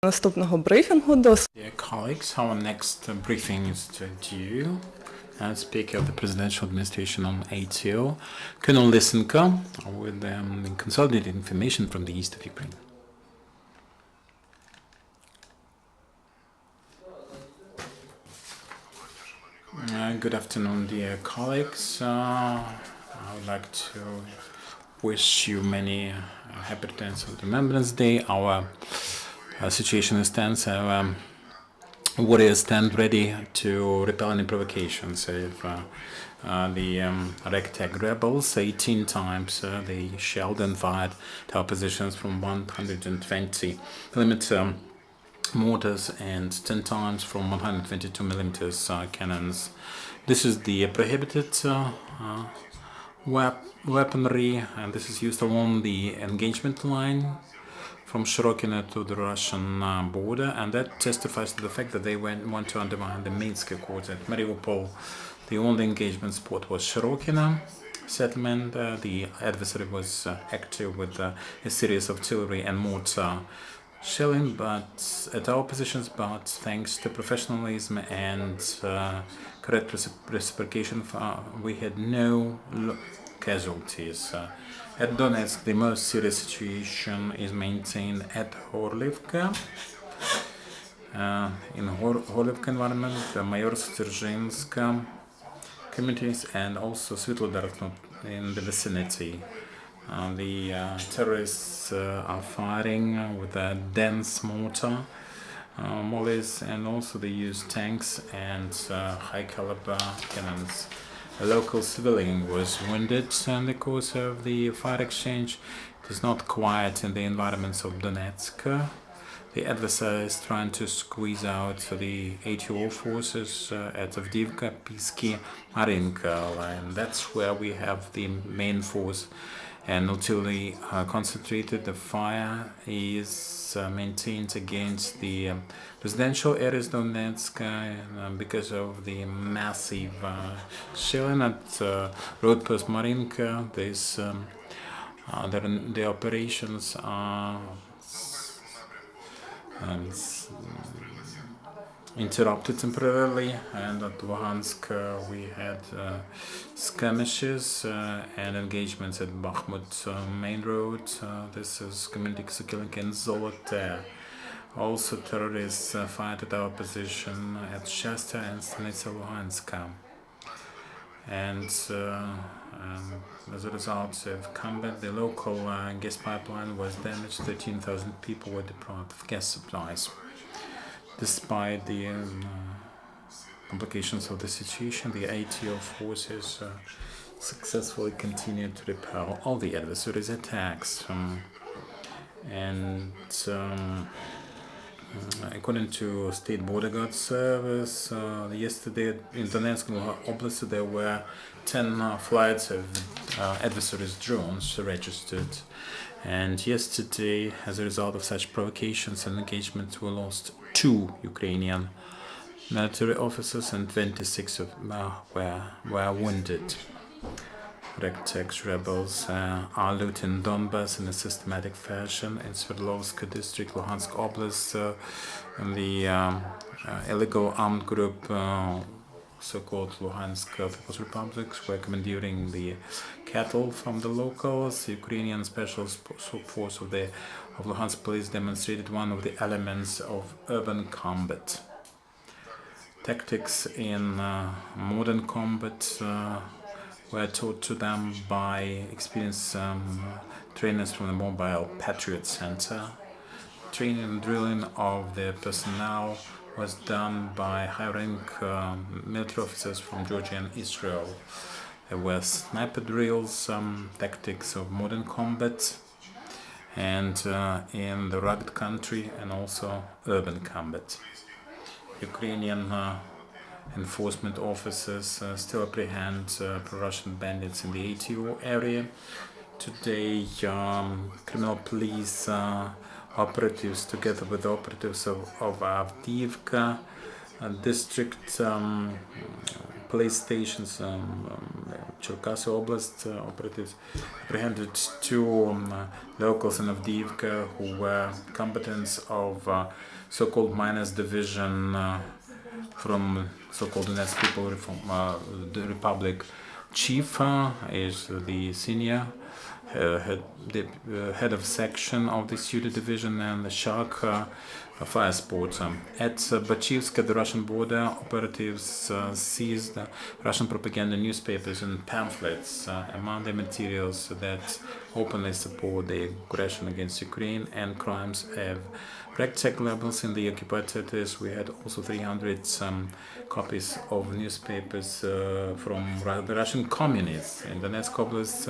Наступного брифінгу до Dear colleagues, our next briefing is due. Speaker of the Presidential Administration on ATO, Colonel Lysenko, with consolidated information from the east of Ukraine. Good afternoon, dear colleagues. I would like to wish you many happy returns of Remembrance Day. Our situation is tense. Warriors stand ready to repel any provocations. If the ragtag rebels 18 times they shelled and fired to our positions from 120 millimeter mortars and 10 times from 122 millimeters cannons. This is the prohibited weaponry, and this is used along the engagement line from Shirokino to the Russian border, and that testifies to the fact that they want to undermine the Minsk Accords at Mariupol. The only engagement spot was Shirokino settlement. The adversary was active with a series of artillery and mortar shelling, but at our positions. But thanks to professionalism and correct reciprocation, we had no casualties. At Donetsk, the most serious situation is maintained at Horlivka. In Horlivka environment, the Mayorsk-Dzержинska communities, and also Svetlodarsk in the vicinity. The terrorists are firing with a dense mortar mollies, and also they use tanks and high caliber cannons. A local civilian was wounded in the course of the fire exchange. It is not quiet in the environments of Donetsk. The adversary is trying to squeeze out the ATO forces at Avdiivka, Pisky, Marinka line. That's where we have the main force, and until they concentrated, the fire is maintained against the residential areas of Donetsk because of the massive shelling at road post Marinka. The operations are interrupted temporarily, and at Luhansk we had skirmishes and engagements at Bakhmut main road. This is community killing in Zolote. Also terrorists fired at our position at Shasta and Stanitsa Luhanska. And as a result of combat, the local gas pipeline was damaged. 13,000 people were deprived of gas supplies. Despite the complications of the situation, the ATO forces successfully continued to repel all the adversaries' attacks. According to State Border Guard Service, yesterday in Donetsk Oblast there were 10 flights of adversaries' drones registered. And yesterday, as a result of such provocations and engagements, we lost 2 Ukrainian military officers and 26 were wounded. Ragtag rebels are looting Donbass in a systematic fashion. In Sverdlovsk district, Luhansk Oblast, the illegal armed group, so-called Luhansk People's Republics, were commandeering the cattle from the locals. The Ukrainian Special Force of Luhansk Police demonstrated one of the elements of urban combat. Tactics in modern combat were taught to them by experienced trainers from the Mobile Patriot Center. Training and drilling of the personnel was done by high-rank military officers from Georgia and Israel. There were sniper drills, tactics of modern combat, and in the rugged country, and also urban combat. Ukrainian enforcement officers still apprehend pro-Russian bandits in the ATO area. Today, criminal police operatives, together with the operatives of Avdiivka district, police stations. Cherkasy Oblast operatives apprehended two locals in Avdiivka who were combatants of so-called miners division from so-called Donetsk People the Republic. Chief is the senior head of section of this unit division, and the Shark fire sports. At Bachivska, the Russian border, operatives seized Russian propaganda newspapers and pamphlets. Among the materials that openly support the aggression against Ukraine and crimes of ragtag labels in the occupied territories. We had also 300 copies of newspapers from the Russian communists. In Donetsk Oblast,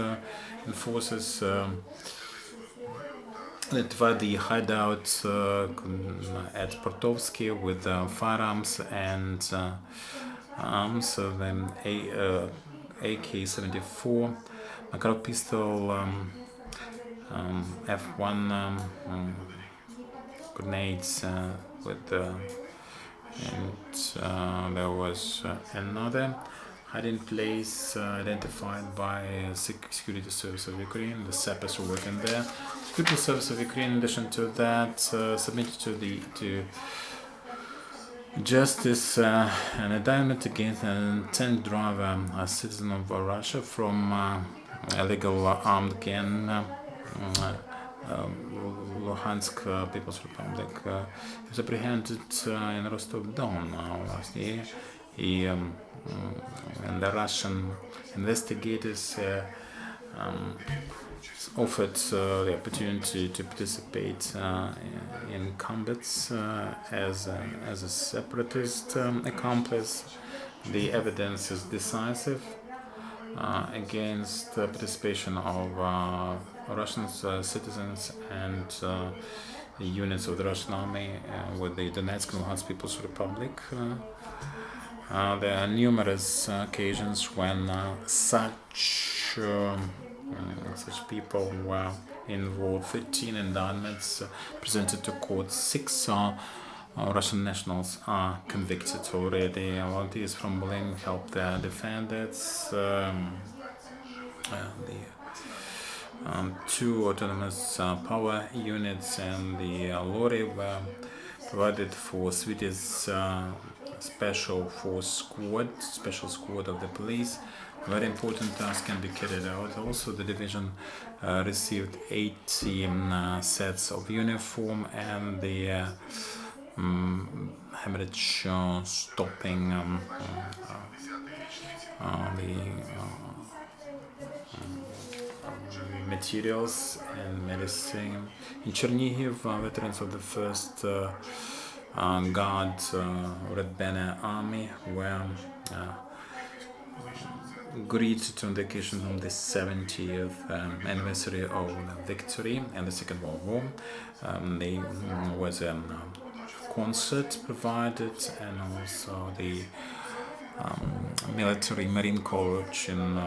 enforcers identified the hideout at Portovsky with firearms and arms, then AK-74, Makarov pistol, F1 grenades with and there was another hiding place identified by Security Service of Ukraine. The sappers who working there. Security Service of Ukraine, in addition to that, submitted to justice an indictment against an tank driver, a citizen of Russia from illegal armed gang. Luhansk People's Republic. He was apprehended in Rostov-Don last year. And the Russian investigators offered the opportunity to participate in combats as a separatist accomplice. The evidence is decisive against the participation of Russian citizens and the units of the Russian army with the Donetsk and Luhansk People's Republic. There are numerous occasions when such people were involved. 13 indictments presented to court. 6 Russian nationals are convicted already. Volunteers from Berlin helped their defendants. Two autonomous power units and the lorry were provided for Swedish special squad of the police. Very important task can be carried out. Also, the division received 18 sets of uniform and the hemorrhage stopping materials and medicine. In Chernihiv, veterans of the first Guard Red Banner Army were greeted on the occasion of the 70th anniversary of victory and the Second World War. There was a concert provided, and also the military Marine College in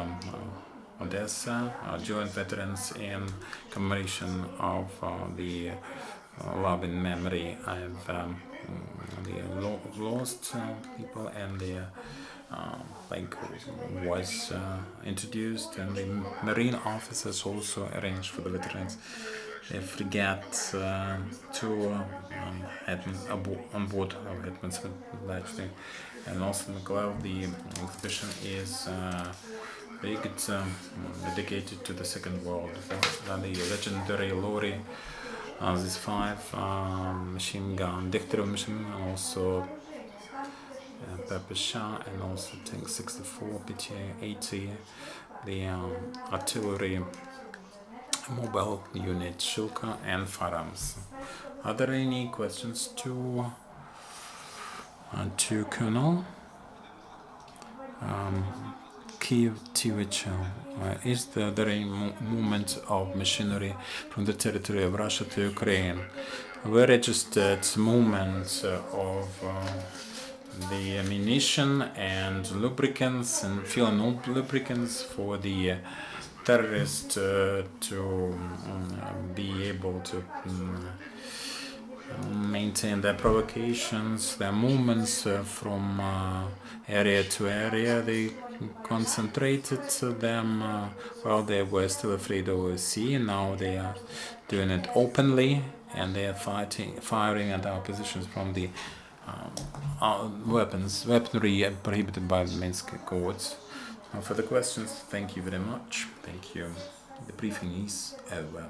Odessa joined veterans in commemoration of the love and memory of the lost people, and the was introduced, and the Marine officers also arranged for the veterans a frigate to on board of Hetman Sverdlovsky, and also in Mykolaiv. The exhibition is dedicated to the Second World War. The legendary lorry, these 5 machine gun Degtyarev machine, and also PPSH, and also Tank 64, PT-80, the artillery mobile unit Shilka, and firearms. Are there any questions to Colonel Kiev TV channel? Is there a movement of machinery from the territory of Russia to Ukraine? We registered movement of the ammunition and lubricants and fuel and lubricants for the terrorists to be able to maintain their provocations, their movements from area to area. They concentrated them while they were still afraid of the sea. Now they are doing it openly, and they are firing at our positions from the weaponry prohibited by the Minsk Accords. For the questions, thank you very much. Thank you. The briefing is over.